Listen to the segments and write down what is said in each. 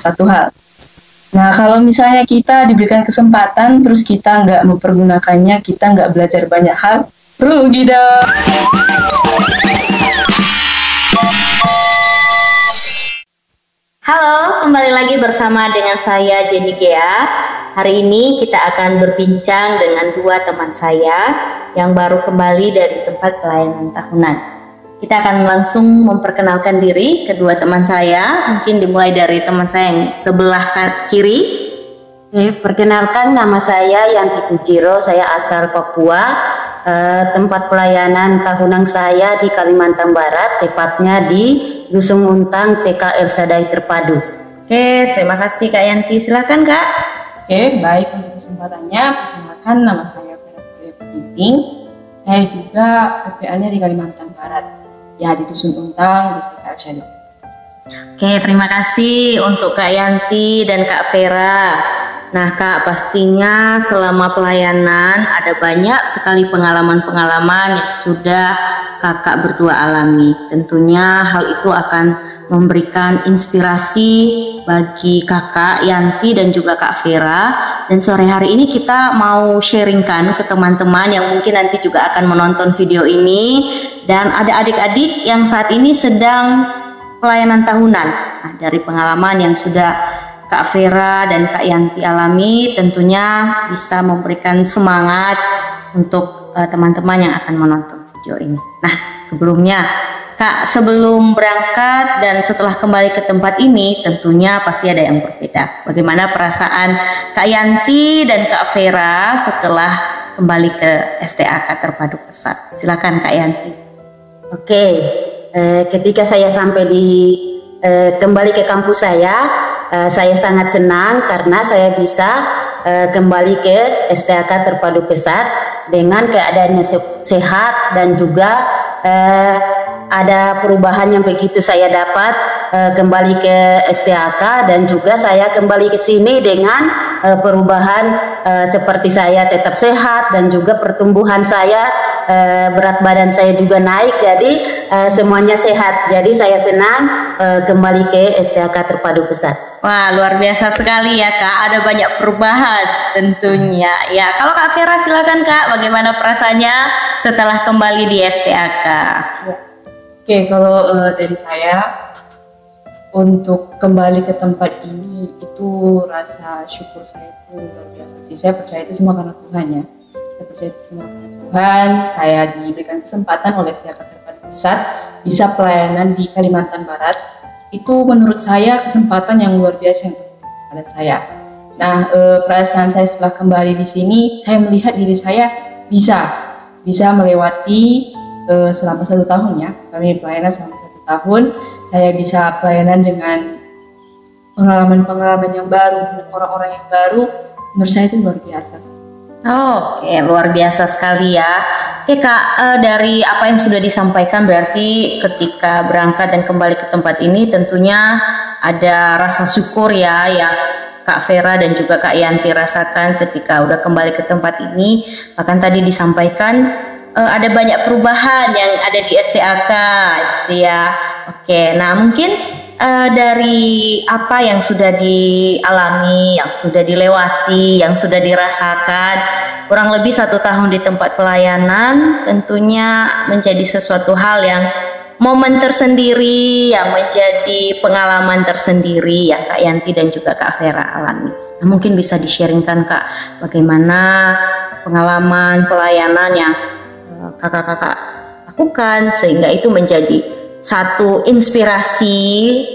satu hal. Nah, kalau misalnya kita diberikan kesempatan, terus kita nggak mempergunakannya, kita nggak belajar banyak hal, rugi dong. Halo, kembali lagi bersama dengan saya Jenny Gea. Hari ini kita akan berbincang dengan dua teman saya yang baru kembali dari tempat pelayanan tahunan. Kita akan langsung memperkenalkan diri kedua teman saya. Mungkin dimulai dari teman saya yang sebelah kiri. Perkenalkan, nama saya Yanti Pujiro, saya asal Papua. Tempat pelayanan tahunan saya di Kalimantan Barat, tepatnya di Dusun Untang TK El Sadai Terpadu. Oke, terima kasih Kak Yanti. Silakan Kak. Oke, baik, untuk kesempatannya, perkenalkan, nama saya Vera Petiting. Saya juga PPA-nya di Kalimantan Barat. Ya, di Dusun Untang, di TK El Sadai. Oke, terima kasih untuk Kak Yanti dan Kak Vera. Nah Kak, pastinya selama pelayanan ada banyak sekali pengalaman-pengalaman yang sudah Kakak berdua alami. Tentunya hal itu akan memberikan inspirasi bagi Kakak Yanti dan juga Kak Vera. Dan sore hari ini kita mau sharingkan ke teman-teman yang mungkin nanti juga akan menonton video ini. Dan ada adik-adik yang saat ini sedang pelayanan tahunan. Nah, dari pengalaman yang sudah Kak Vera dan Kak Yanti alami, tentunya bisa memberikan semangat untuk teman-teman yang akan menonton video ini. Nah, sebelumnya Kak, sebelum berangkat dan setelah kembali ke tempat ini, tentunya pasti ada yang berbeda. Bagaimana perasaan Kak Yanti dan Kak Vera setelah kembali ke STAK Terpadu Pesat? Silakan Kak Yanti. Oke, ketika saya sampai kembali ke kampus saya sangat senang karena saya bisa kembali ke STAK Terpadu Pesat dengan keadaannya sehat dan juga ada perubahan yang begitu saya dapat kembali ke STAK, dan juga saya kembali ke sini dengan perubahan seperti saya tetap sehat dan juga pertumbuhan saya, berat badan saya juga naik, jadi semuanya sehat. Jadi saya senang kembali ke STAK Terpadu Pesat. Wah, luar biasa sekali ya Kak, ada banyak perubahan tentunya. Ya, kalau Kak Vera silakan Kak, bagaimana perasaannya setelah kembali di STAK? Ya. Oke, kalau dari saya untuk kembali ke tempat ini itu rasa syukur saya itu luar biasa sih. Saya percaya itu semua karena Tuhan ya. Saya percaya itu semua karena Tuhan. Saya diberikan kesempatan oleh STAK Terpadu Pesat bisa pelayanan di Kalimantan Barat. Itu menurut saya kesempatan yang luar biasa yang pada saya. Nah, perasaan saya setelah kembali di sini, saya melihat diri saya bisa melewati selama 1 tahun ya. Kami pelayanan selama 1 tahun. Saya bisa pelayanan dengan pengalaman-pengalaman yang baru, dengan orang-orang yang baru. Menurut saya itu luar biasa sih. Oke, luar biasa sekali ya. Oke Kak, dari apa yang sudah disampaikan berarti ketika berangkat dan kembali ke tempat ini tentunya ada rasa syukur ya yang Kak Vera dan juga Kak Yanti rasakan ketika udah kembali ke tempat ini. Bahkan tadi disampaikan ada banyak perubahan yang ada di STAK gitu ya. Oke, nah mungkin dari apa yang sudah dialami, yang sudah dilewati, yang sudah dirasakan, kurang lebih 1 tahun di tempat pelayanan, tentunya menjadi sesuatu hal yang momen tersendiri, yang menjadi pengalaman tersendiri yang Kak Yanti dan juga Kak Vera alami. Nah, mungkin bisa di-sharingkan Kak, bagaimana pengalaman pelayanan yang kakak-kakak lakukan sehingga itu menjadi satu inspirasi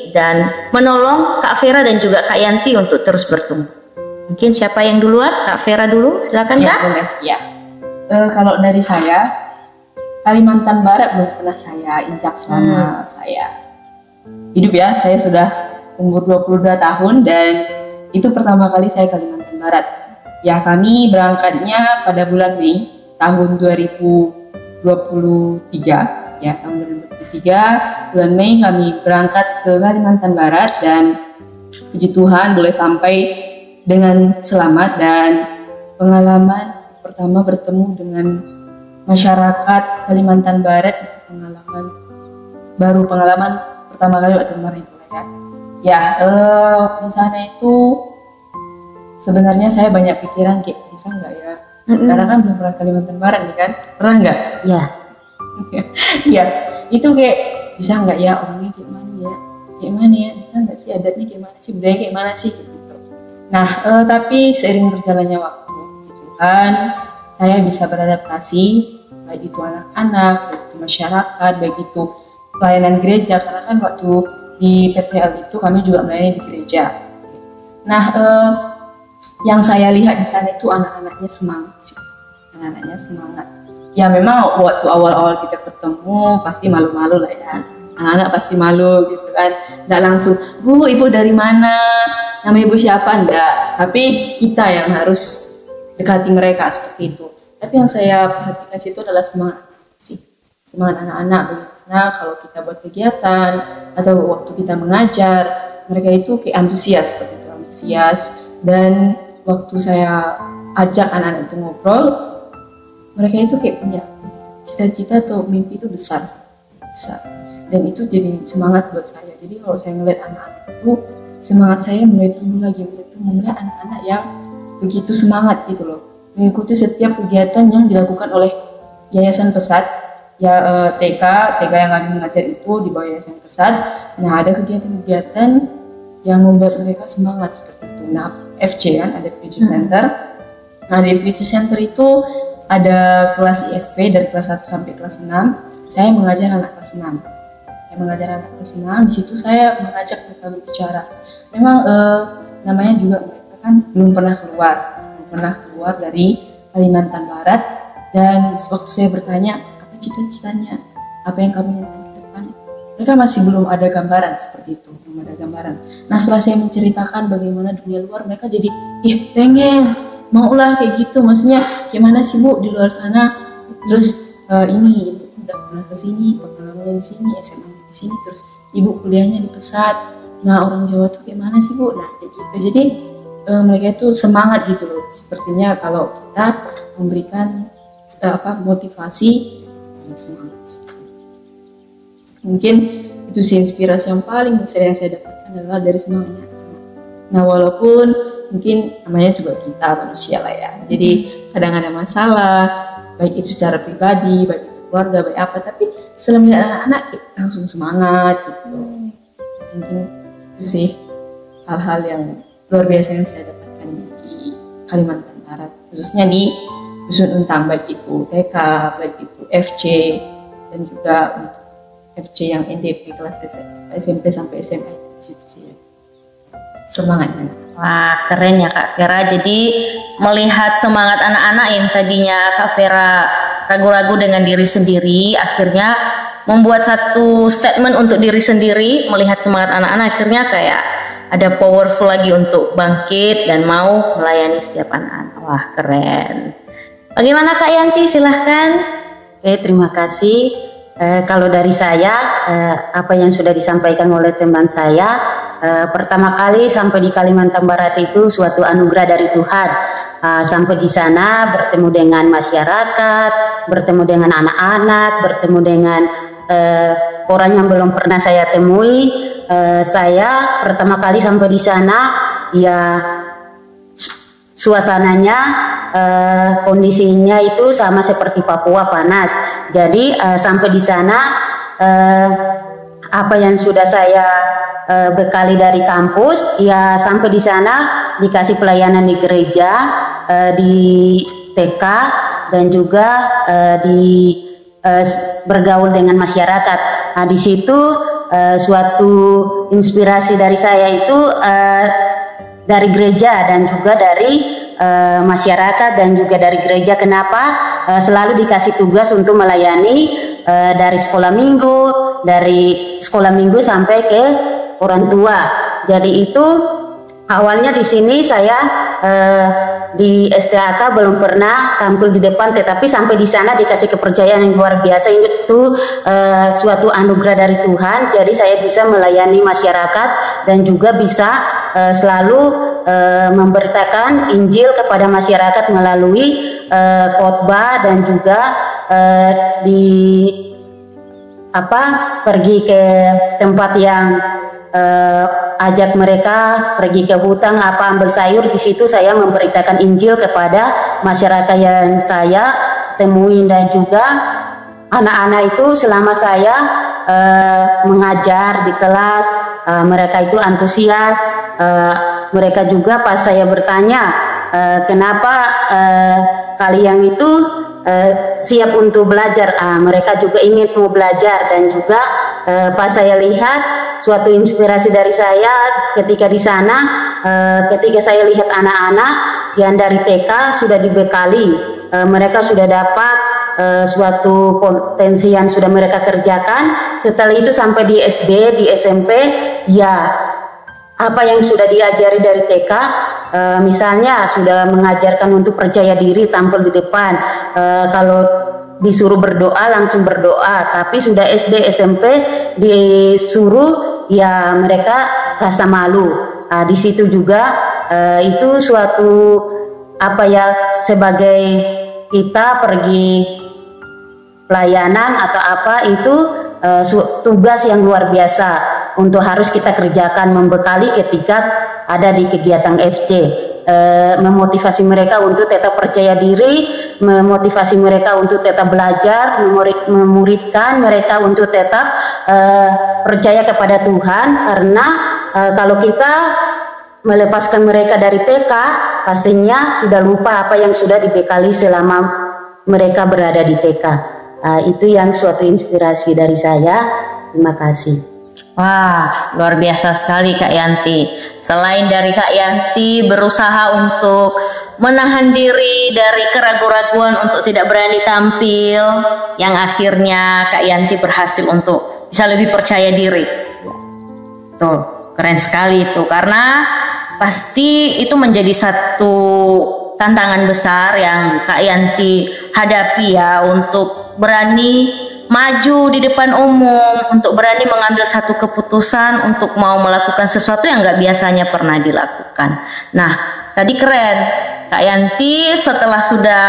dan menolong Kak Vera dan juga Kak Yanti untuk terus bertumbuh. Mungkin siapa yang duluan? Kak Vera dulu, silakan Ya, Kak. boleh. Ya. Kalau dari saya, Kalimantan Barat belum pernah saya injak selama saya hidup ya. Saya sudah umur 22 tahun dan itu pertama kali saya Kalimantan Barat. Ya, kami berangkatnya pada bulan Mei tahun 2023. Ya, tahun 2023 bulan Mei kami berangkat ke Kalimantan Barat dan puji Tuhan boleh sampai dengan selamat. Dan pengalaman pertama bertemu dengan masyarakat Kalimantan Barat itu pengalaman baru, pengalaman pertama kali waktu kemarin ya. Ya, di sana itu sebenarnya saya banyak pikiran kayak bisa nggak ya? Karena kan belum pernah Kalimantan Barat nih kan, pernah nggak? Ya. Ya, itu kayak bisa nggak ya orangnya kayak mana ya? Kayak mana ya? Bisa nggak sih adatnya kayak mana sih? Budaya kayak mana sih? Gitu. Nah, tapi seiring berjalannya waktu, Tuhan, saya bisa beradaptasi, baik itu anak-anak, baik itu masyarakat, baik itu pelayanan gereja, karena kan waktu di PPL itu kami juga melayani di gereja. Nah, yang saya lihat di sana itu anak-anaknya semangat sih, anak-anaknya semangat. Ya memang waktu awal-awal kita ketemu pasti malu-malu lah ya, anak-anak pasti malu gitu kan, nggak langsung, Bu, ibu dari mana, nama ibu siapa, enggak. Tapi kita yang harus dekati mereka seperti itu. Tapi yang saya perhatikan situ adalah semangat sih, semangat anak-anak. Bagaimana kalau kita buat kegiatan atau waktu kita mengajar, mereka itu kayak antusias seperti itu, antusias. Dan waktu saya ajak anak-anak itu ngobrol, mereka itu kayak punya cita-cita atau mimpi itu besar, besar. Dan itu jadi semangat buat saya. Jadi kalau saya ngeliat anak-anak itu, semangat saya mulai tumbuh lagi, mulai anak-anak yang begitu semangat gitu loh, mengikuti setiap kegiatan yang dilakukan oleh Yayasan Pesat, ya TK yang kami mengajar itu di bawah Yayasan Pesat. Nah, ada kegiatan-kegiatan yang membuat mereka semangat seperti itu. Nah, FC kan ada Future Center. Nah, di Future Center itu ada kelas ISP dari kelas 1 sampai kelas 6. Saya mengajar anak kelas 6. Saya mengajar anak kelas 6. Di situ saya mengajak mereka berbicara. Memang namanya juga mereka kan belum pernah keluar dari Kalimantan Barat. Dan waktu saya bertanya, apa cita-citanya? Apa yang kamu inginkan ke depan? Mereka masih belum ada gambaran seperti itu, belum ada gambaran. Nah, setelah saya menceritakan bagaimana dunia luar, mereka jadi, pengen, maulah kayak gitu. Maksudnya, gimana sih Bu di luar sana? Terus ini ibu udah pernah ke sini, pengalamannya di sini, SMA di sini, terus ibu kuliahnya di Pesat. Nah, orang Jawa tuh gimana sih Bu? Nah, kayak gitu. Jadi mereka itu semangat gitu loh. Sepertinya kalau kita memberikan motivasi dan semangat. Mungkin itu sih inspirasi yang paling besar yang saya dapatkan adalah dari semangat anak-anak. Nah, walaupun mungkin namanya juga kita manusia lah ya, jadi kadang ada masalah, baik itu secara pribadi, baik itu keluarga, baik apa, tapi setelah melihat anak-anak langsung semangat gitu. Mungkin itu sih hal-hal yang luar biasa yang saya dapatkan di Kalimantan Barat, khususnya di Dusun Untang, baik itu TK, baik itu FC, dan juga untuk FC yang NDP kelas SMP sampai SMA itu sih. Semangat anak. Wah, keren ya Kak Vera. Jadi melihat semangat anak-anak yang tadinya Kak Vera ragu-ragu dengan diri sendiri, akhirnya membuat satu statement untuk diri sendiri, melihat semangat anak-anak, akhirnya kayak ada powerful lagi untuk bangkit dan mau melayani setiap anak-anak. Wah, keren. Bagaimana Kak Yanti? Silahkan. Oke, terima kasih. Kalau dari saya, apa yang sudah disampaikan oleh teman saya, pertama kali sampai di Kalimantan Barat itu suatu anugerah dari Tuhan. Sampai di sana bertemu dengan masyarakat, bertemu dengan anak-anak, bertemu dengan orang yang belum pernah saya temui. Saya pertama kali sampai di sana, ya suasananya, kondisinya itu sama seperti Papua, panas. Jadi sampai di sana, apa yang sudah saya bekali dari kampus, ya sampai di sana dikasih pelayanan di gereja, di TK, dan juga bergaul dengan masyarakat. Nah, di situ suatu inspirasi dari saya itu dari gereja dan juga dari masyarakat dan juga dari gereja. Kenapa selalu dikasih tugas untuk melayani dari sekolah minggu sampai ke orang tua. Jadi itu awalnya di sini saya di STAK belum pernah tampil di depan, tetapi sampai di sana dikasih kepercayaan yang luar biasa. Itu suatu anugerah dari Tuhan. Jadi saya bisa melayani masyarakat dan juga bisa selalu memberitakan Injil kepada masyarakat melalui khotbah dan juga pergi ke tempat yang ajak mereka pergi ke hutan ambil sayur. Di situ saya memberitakan Injil kepada masyarakat yang saya temuin, dan juga anak-anak itu selama saya mengajar di kelas, mereka itu antusias. Mereka juga pas saya bertanya kenapa kalian itu siap untuk belajar, mereka juga ingin mau belajar. Dan juga pas saya lihat suatu inspirasi dari saya ketika di sana, ketika saya lihat anak-anak yang dari TK sudah dibekali, mereka sudah dapat suatu potensi yang sudah mereka kerjakan. Setelah itu sampai di SD, di SMP, ya apa yang sudah diajari dari TK, misalnya sudah mengajarkan untuk percaya diri, tampil di depan, kalau disuruh berdoa langsung berdoa. Tapi sudah SD, SMP disuruh, ya mereka rasa malu. Di situ juga itu suatu sebagai kita pergi pelayanan atau apa, itu tugas yang luar biasa untuk harus kita kerjakan, membekali ketika ada di kegiatan FC, memotivasi mereka untuk tetap percaya diri, memotivasi mereka untuk tetap belajar, memuridkan mereka untuk tetap percaya kepada Tuhan. Karena kalau kita melepaskan mereka dari TK, pastinya sudah lupa apa yang sudah dibekali selama mereka berada di TK. Itu yang suatu inspirasi dari saya. Terima kasih. Wah, luar biasa sekali Kak Yanti. Selain dari Kak Yanti berusaha untuk menahan diri dari keraguan-raguan untuk tidak berani tampil, yang akhirnya Kak Yanti berhasil untuk bisa lebih percaya diri. Tuh, keren sekali itu, karena pasti itu menjadi satu tantangan besar yang Kak Yanti hadapi ya, untuk berani maju di depan umum, untuk berani mengambil satu keputusan untuk mau melakukan sesuatu yang nggak biasanya pernah dilakukan. Nah, tadi keren Kak Yanti setelah sudah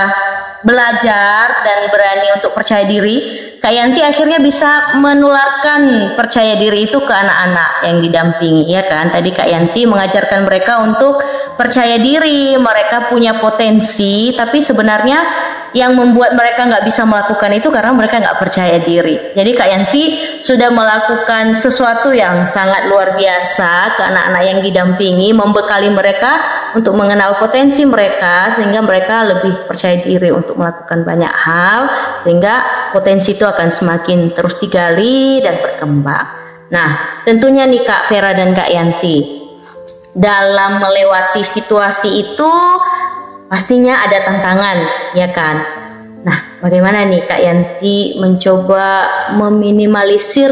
belajar dan berani untuk percaya diri, Kak Yanti akhirnya bisa menularkan percaya diri itu ke anak-anak yang didampingi, ya kan? Tadi Kak Yanti mengajarkan mereka untuk percaya diri, mereka punya potensi, tapi sebenarnya yang membuat mereka nggak bisa melakukan itu karena mereka nggak percaya diri. Jadi Kak Yanti sudah melakukan sesuatu yang sangat luar biasa ke anak-anak yang didampingi, membekali mereka untuk mengenal potensi mereka, sehingga mereka lebih percaya diri untuk melakukan banyak hal, sehingga potensi itu akan semakin terus digali dan berkembang. Nah, tentunya nih Kak Vera dan Kak Yanti, dalam melewati situasi itu pastinya ada tantangan, ya kan? Nah, bagaimana nih Kak Yanti mencoba meminimalisir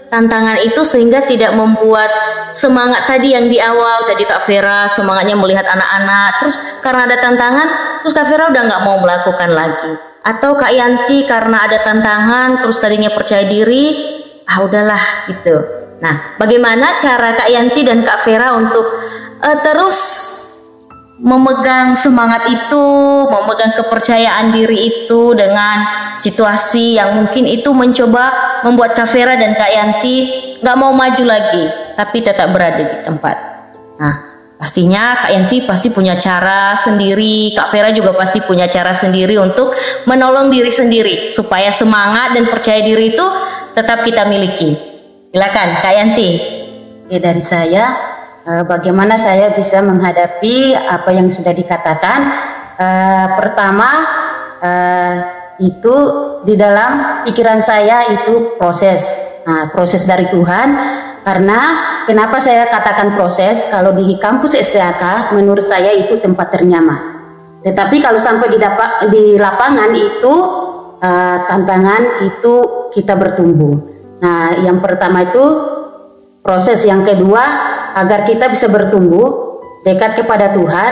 tantangan itu sehingga tidak membuat semangat tadi yang di awal, tadi Kak Vera semangatnya melihat anak-anak, terus karena ada tantangan, terus Kak Vera udah nggak mau melakukan lagi. Atau Kak Yanti karena ada tantangan, terus tadinya percaya diri, udahlah gitu. Nah, bagaimana cara Kak Yanti dan Kak Vera untuk terus memegang semangat itu, memegang kepercayaan diri itu dengan situasi yang mungkin itu mencoba membuat Kak Vera dan Kak Yanti nggak mau maju lagi, tapi tetap berada di tempat. Nah, pastinya Kak Yanti pasti punya cara sendiri, Kak Vera juga pasti punya cara sendiri untuk menolong diri sendiri supaya semangat dan percaya diri itu tetap kita miliki. Silakan Kak Yanti. Dari saya, bagaimana saya bisa menghadapi apa yang sudah dikatakan. Pertama, itu di dalam pikiran saya itu proses, proses dari Tuhan. Karena kenapa saya katakan proses? Kalau di kampus STAK menurut saya itu tempat ternyaman. Tetapi kalau sampai di lapangan itu tantangan itu kita bertumbuh. Nah, yang pertama itu proses, yang kedua agar kita bisa bertumbuh dekat kepada Tuhan,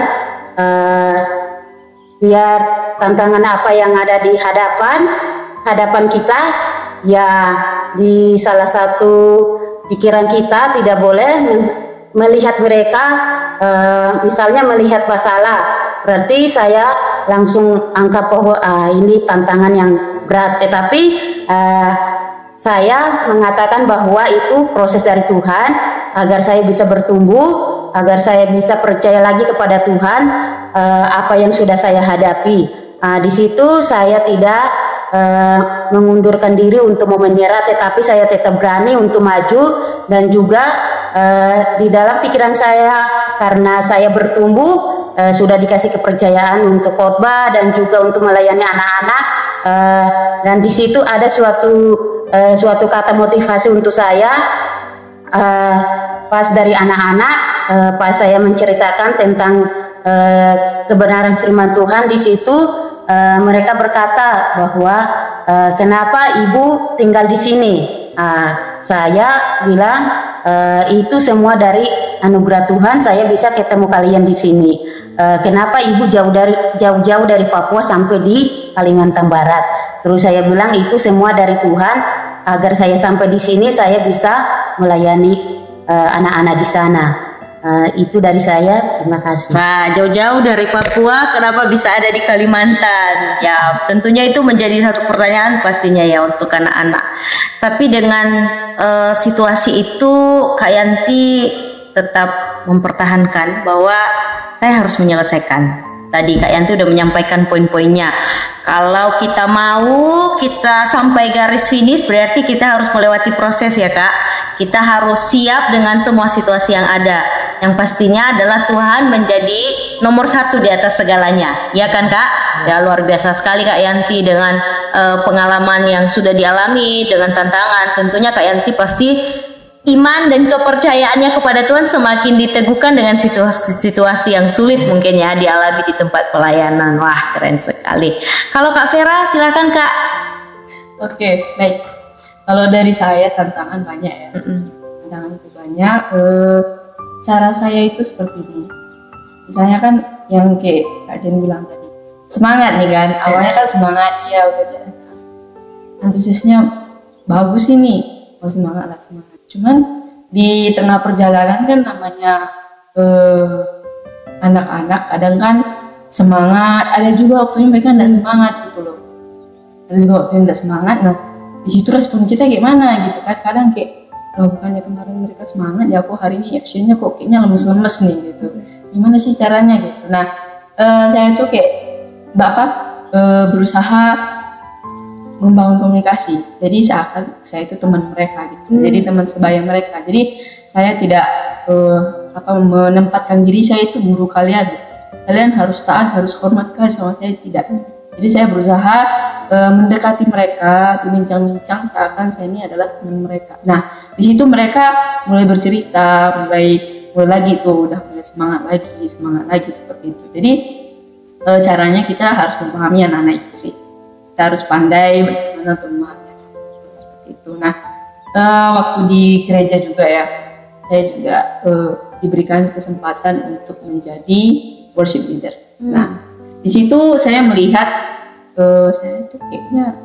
biar tantangan apa yang ada di hadapan kita, ya di salah satu pikiran kita tidak boleh melihat mereka, misalnya melihat masalah, berarti saya langsung anggap bahwa ini tantangan yang berat. Tetapi saya mengatakan bahwa itu proses dari Tuhan agar saya bisa bertumbuh, agar saya bisa percaya lagi kepada Tuhan apa yang sudah saya hadapi. Di situ saya tidak mengundurkan diri untuk mau menyerah, tetapi saya tetap berani untuk maju. Dan juga di dalam pikiran saya, karena saya bertumbuh, sudah dikasih kepercayaan untuk khotbah dan juga untuk melayani anak-anak, dan di situ ada suatu kata motivasi untuk saya pas dari anak-anak, pas saya menceritakan tentang kebenaran firman Tuhan. Di situ mereka berkata bahwa kenapa ibu tinggal di sini? Saya bilang itu semua dari anugerah Tuhan, saya bisa ketemu kalian di sini. Kenapa ibu jauh-jauh dari Papua sampai di Kalimantan Barat? Terus saya bilang itu semua dari Tuhan, agar saya sampai di sini saya bisa melayani anak-anak di sana. Itu dari saya, terima kasih. Nah, jauh-jauh dari Papua, kenapa bisa ada di Kalimantan? Ya, tentunya itu menjadi satu pertanyaan pastinya ya untuk anak-anak. Tapi dengan situasi itu, Kak Yanti tetap mempertahankan bahwa saya harus menyelesaikan. Tadi Kak Yanti udah menyampaikan poin-poinnya. Kalau kita mau kita sampai garis finish, berarti kita harus melewati proses ya Kak. Kita harus siap dengan semua situasi yang ada. Yang pastinya adalah Tuhan menjadi nomor satu di atas segalanya. Ya kan Kak? Ya luar biasa sekali Kak Yanti dengan pengalaman yang sudah dialami, dengan tantangan. Tentunya Kak Yanti pasti iman dan kepercayaannya kepada Tuhan semakin diteguhkan dengan situasi yang sulit mungkin ya dialami di tempat pelayanan. Wah, keren sekali. Kalau Kak Vera, silakan Kak. Oke, baik. Kalau dari saya tantangan banyak ya. Tantangan itu banyak. Cara saya itu seperti ini. Misalnya kan yang kayak Kak Jen bilang tadi, semangat nih kan. Awalnya kan semangat, ya udah deh. Antusiasnya bagus ini, semangat lah semangat. Cuman di tengah perjalanan kan namanya anak-anak kadang kan semangat, ada juga waktunya mereka tidak semangat gitu loh. Ada juga waktunya tidak semangat. Nah di situ respon kita gimana gitu kan? Kadang kayak bukannya kemarin mereka semangat ya, kok hari ini actionnya kok kayaknya lemes-lemes nih gitu. Gimana sih caranya gitu? Nah saya tuh kayak berusaha membangun komunikasi. Jadi seakan saya itu teman mereka gitu. Jadi teman sebaya mereka. Jadi saya tidak menempatkan diri saya itu guru kalian. Kalian harus taat, harus hormat sekali sama saya, tidak. Jadi saya berusaha mendekati mereka, berbincang-bincang seakan saya ini adalah teman mereka. Nah, di situ mereka mulai bercerita, mulai lagi tuh udah mulai semangat lagi seperti itu. Jadi caranya kita harus memahami anak-anak itu sih. Kita harus pandai bagaimana untuk memahami seperti itu. Nah, waktu di gereja juga ya, saya juga diberikan kesempatan untuk menjadi worship leader. Nah, di situ saya melihat saya tuh kayaknya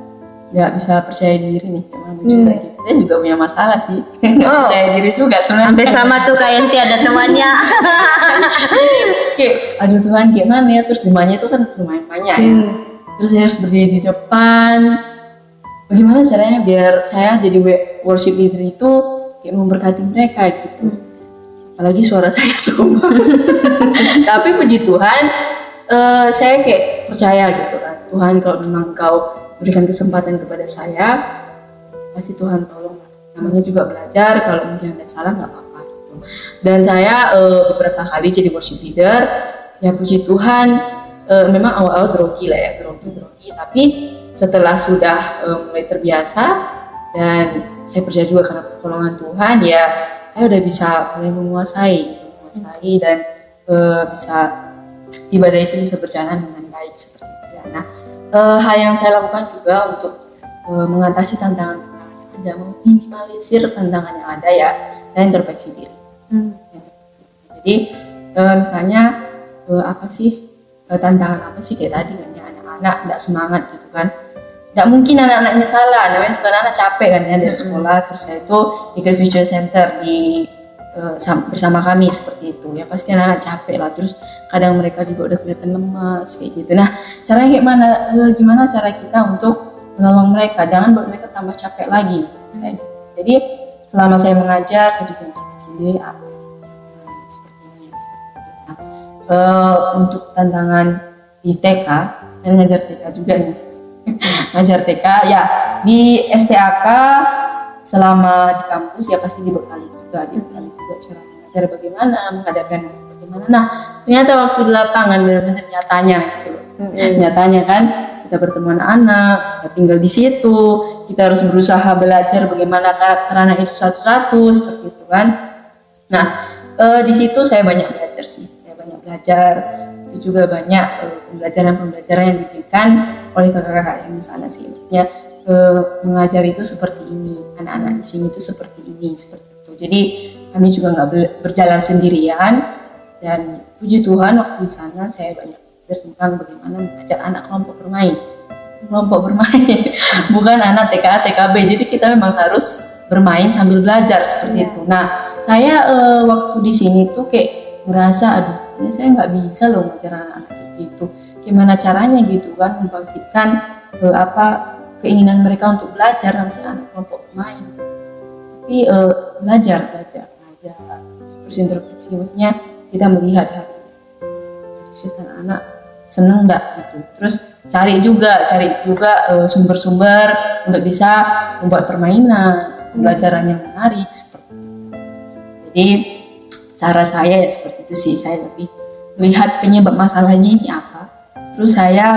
nggak bisa percaya diri nih, gimana juga gitu. Saya juga punya masalah sih, nggak percaya diri juga sebenarnya. Sampai sama tuh Kak Yanti ada temannya. Kayak, aduh Tuhan gimana ya, terus demanya itu kan lumayan banyak ya. Terus saya harus berdiri di depan. Bagaimana caranya biar saya jadi worship leader itu kayak memberkati mereka gitu. Apalagi suara saya semua. Tapi puji Tuhan, saya kayak percaya gitu kan. Tuhan kalau memang Kau berikan kesempatan kepada saya, pasti Tuhan tolong. Namanya juga belajar, kalau mungkin ada salah nggak apa-apa gitu. Dan saya beberapa kali jadi worship leader, ya puji Tuhan. Memang awal-awal grogi lah ya, grogi. Tapi setelah sudah mulai terbiasa dan saya percaya juga karena pertolongan Tuhan, ya saya udah bisa mulai menguasai dan bisa ibadah itu bisa berjalan dengan baik seperti itu ya. Nah, hal yang saya lakukan juga untuk mengatasi tantangan-tantangan yang ada, meminimalisir tantangan yang ada ya, saya introspeksi diri. Jadi misalnya tantangan apa sih kayak tadi kan ya, anak-anak nggak semangat gitu kan, nggak mungkin anak-anaknya salah, namanya juga anak capek kan ya dari sekolah. Terus saya itu ikut Vision Center bersama kami seperti itu ya, pasti anak-anak capek lah, terus kadang mereka juga udah kelihatan lemas kayak gitu. Nah caranya gimana cara kita untuk menolong mereka, jangan buat mereka tambah capek lagi. saya. Jadi selama saya mengajar, saya juga terpilih seperti ini. Nah, untuk tantangan di TK, saya ngajar TK juga nih. Ngajar TK ya di STAK selama di kampus ya pasti dibekali juga cara mengajar bagaimana, menghadapi anak bagaimana. Nah ternyata waktu di lapangan benar-benar nyatanya gitu. Nyatanya kan kita bertemu anak-anak, kita tinggal di situ, kita harus berusaha belajar bagaimana karakter anak itu satu-satu seperti itu kan. Nah di situ saya banyak belajar sih, saya banyak belajar. Itu juga banyak pembelajaran yang diberikan oleh kakak-kakak yang di sana sih. Maksudnya mengajar itu seperti ini, anak-anak di sini itu seperti ini, seperti itu. Jadi kami juga nggak berjalan sendirian, dan puji Tuhan waktu di sana saya banyak belajar tentang bagaimana mengajar anak kelompok bermain, bukan anak TKA, TKB. Jadi kita memang harus bermain sambil belajar seperti itu. Nah saya waktu di sini tuh kayak ngerasa aduh, ini saya nggak bisa loh ngajar anak-anak kayak gitu. Gimana caranya gitu kan membangkitkan keinginan mereka untuk belajar nanti anak kelompok bermain. Tapi belajar terus introspeksi, maksudnya kita melihat terus anak seneng nggak gitu. Terus cari juga sumber-sumber untuk bisa membuat permainan pembelajaran yang menarik seperti itu. Jadi cara saya ya seperti itu sih, saya lebih melihat penyebab masalahnya ini apa, terus saya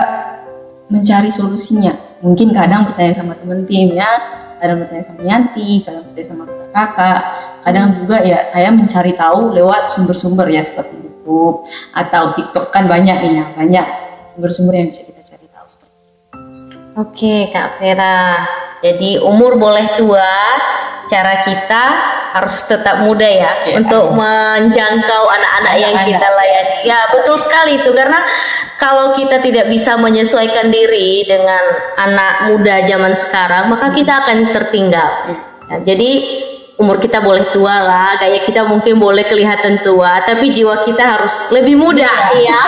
mencari solusinya. Mungkin kadang bertanya sama teman tim ya, kadang bertanya sama Yanti, kadang bertanya sama kakak, kadang juga ya saya mencari tahu lewat sumber-sumber ya seperti YouTube atau TikTok kan banyak nih ya, banyak sumber-sumber yang bisa kita cari tahu seperti itu. Oke Kak Vera, jadi umur boleh tua, cara kita harus tetap muda ya, untuk menjangkau anak-anak yang kita layani. Ya betul sekali itu, karena kalau kita tidak bisa menyesuaikan diri dengan anak muda zaman sekarang, maka kita akan tertinggal. Ya, jadi umur kita boleh tua lah, kayak kita mungkin boleh kelihatan tua, tapi jiwa kita harus lebih muda. Iya.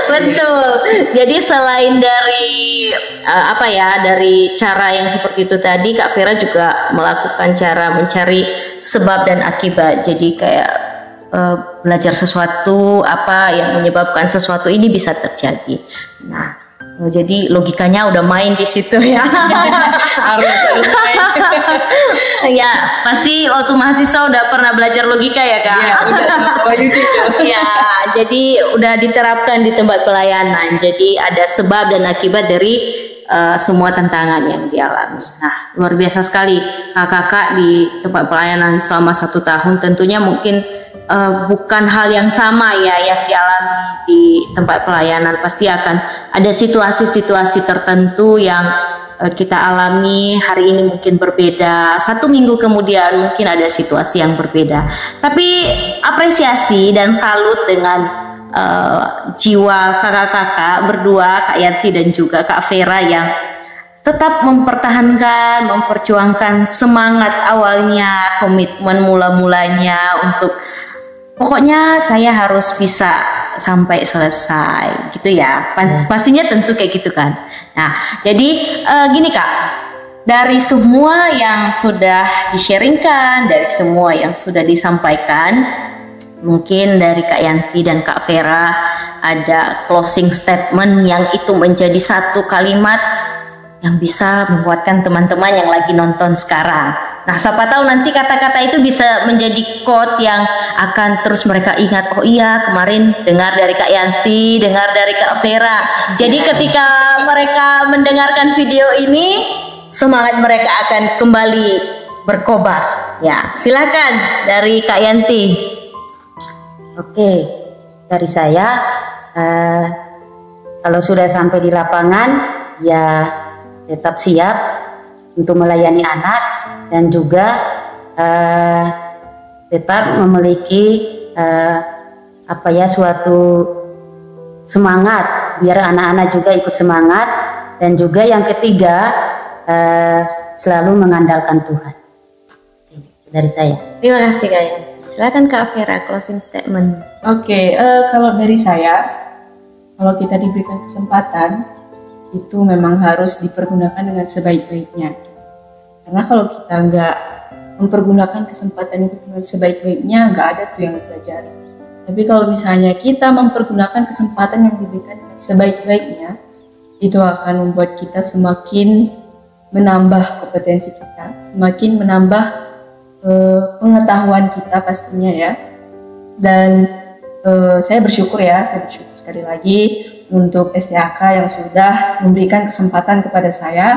Betul. Jadi selain dari dari cara yang seperti itu tadi, Kak Vera juga melakukan cara mencari sebab dan akibat. Jadi kayak belajar sesuatu apa yang menyebabkan sesuatu ini bisa terjadi. Nah, jadi logikanya udah main di situ ya. harus main. Ya pasti waktu mahasiswa udah pernah belajar logika ya Kak. Iya, udah ya, jadi udah diterapkan di tempat pelayanan. Jadi ada sebab dan akibat dari semua tantangan yang dialami. Nah, luar biasa sekali kakak-kakak di tempat pelayanan selama 1 tahun. Tentunya mungkin bukan hal yang sama ya yang dialami di tempat pelayanan. Pasti akan ada situasi-situasi tertentu yang kita alami hari ini mungkin berbeda, 1 minggu kemudian mungkin ada situasi yang berbeda. Tapi apresiasi dan salut dengan jiwa kakak-kakak berdua, Kak Yanti dan juga Kak Vera, yang tetap mempertahankan, memperjuangkan semangat awalnya, komitmen mula-mulanya untuk pokoknya saya harus bisa sampai selesai gitu ya. Pastinya tentu kayak gitu kan. Nah, jadi gini Kak, dari semua yang sudah di-sharingkan, dari semua yang sudah disampaikan, mungkin dari Kak Yanti dan Kak Vera ada closing statement yang itu menjadi satu kalimat yang bisa membuatkan teman-teman yang lagi nonton sekarang. Nah, siapa tahu nanti kata-kata itu bisa menjadi quote yang akan terus mereka ingat. Oh iya, kemarin dengar dari Kak Yanti, dengar dari Kak Vera. Jadi ketika mereka mendengarkan video ini, semangat mereka akan kembali berkobar. Ya, silakan dari Kak Yanti. Oke, dari saya kalau sudah sampai di lapangan ya tetap siap untuk melayani anak, dan juga tetap memiliki suatu semangat biar anak-anak juga ikut semangat, dan juga yang ketiga selalu mengandalkan Tuhan. Dari saya. Terima kasih Kak Yanti. Silakan Kak Vera, closing statement. Oke, kalau dari saya, kalau kita diberikan kesempatan, itu memang harus dipergunakan dengan sebaik-baiknya. Karena kalau kita nggak mempergunakan kesempatan itu dengan sebaik-baiknya, nggak ada tuh yang dipelajari. Tapi kalau misalnya kita mempergunakan kesempatan yang diberikan dengan sebaik-baiknya, itu akan membuat kita semakin menambah kompetensi kita, semakin menambah pengetahuan kita pastinya ya. Dan saya bersyukur sekali lagi untuk STAK yang sudah memberikan kesempatan kepada saya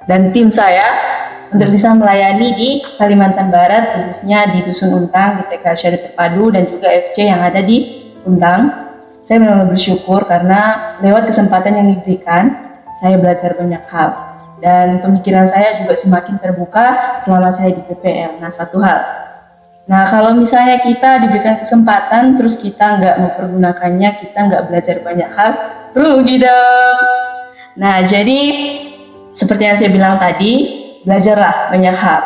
dan tim saya untuk bisa melayani di Kalimantan Barat, khususnya di Dusun Untang, di TK Syariah Terpadu dan juga FC yang ada di Untang. Saya benar-benar bersyukur karena lewat kesempatan yang diberikan, saya belajar banyak hal. Dan pemikiran saya juga semakin terbuka selama saya di PPL. Nah, satu hal. Nah, kalau misalnya kita diberikan kesempatan, terus kita nggak mempergunakannya, kita nggak belajar banyak hal, rugi dong. Nah, jadi seperti yang saya bilang tadi, belajarlah banyak hal.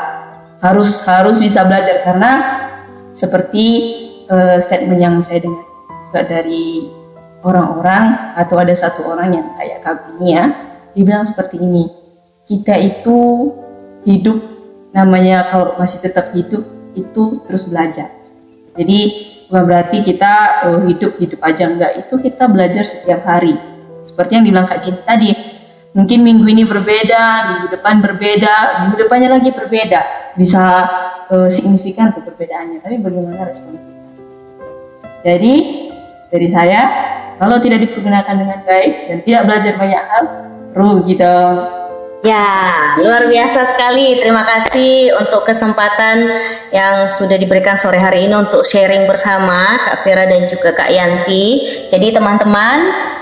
Harus bisa belajar karena seperti statement yang saya dengar juga dari orang-orang atau ada satu orang yang saya kagumi ya, dibilang seperti ini. Kita itu hidup, namanya kalau masih tetap hidup itu terus belajar. Jadi bukan berarti kita hidup aja, enggak, itu kita belajar setiap hari. Seperti yang dibilang Kak Jin tadi, mungkin minggu ini berbeda, minggu depan berbeda, minggu depannya lagi berbeda. Bisa signifikan tuh perbedaannya, tapi bagaimana respon kita. Jadi dari saya, kalau tidak dipergunakan dengan baik dan tidak belajar banyak hal, rugi dong. Ya, luar biasa sekali. Terima kasih untuk kesempatan yang sudah diberikan sore hari ini untuk sharing bersama Kak Vera dan juga Kak Yanti. Jadi teman-teman,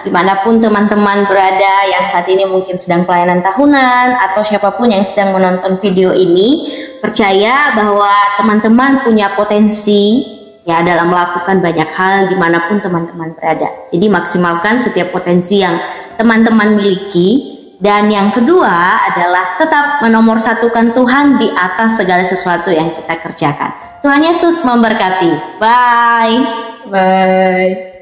dimanapun teman-teman berada yang saat ini mungkin sedang pelayanan tahunan atau siapapun yang sedang menonton video ini, percaya bahwa teman-teman punya potensi ya dalam melakukan banyak hal dimanapun teman-teman berada. Jadi maksimalkan setiap potensi yang teman-teman miliki. Dan yang kedua adalah tetap menomorsatukan Tuhan di atas segala sesuatu yang kita kerjakan. Tuhan Yesus memberkati. Bye. Bye.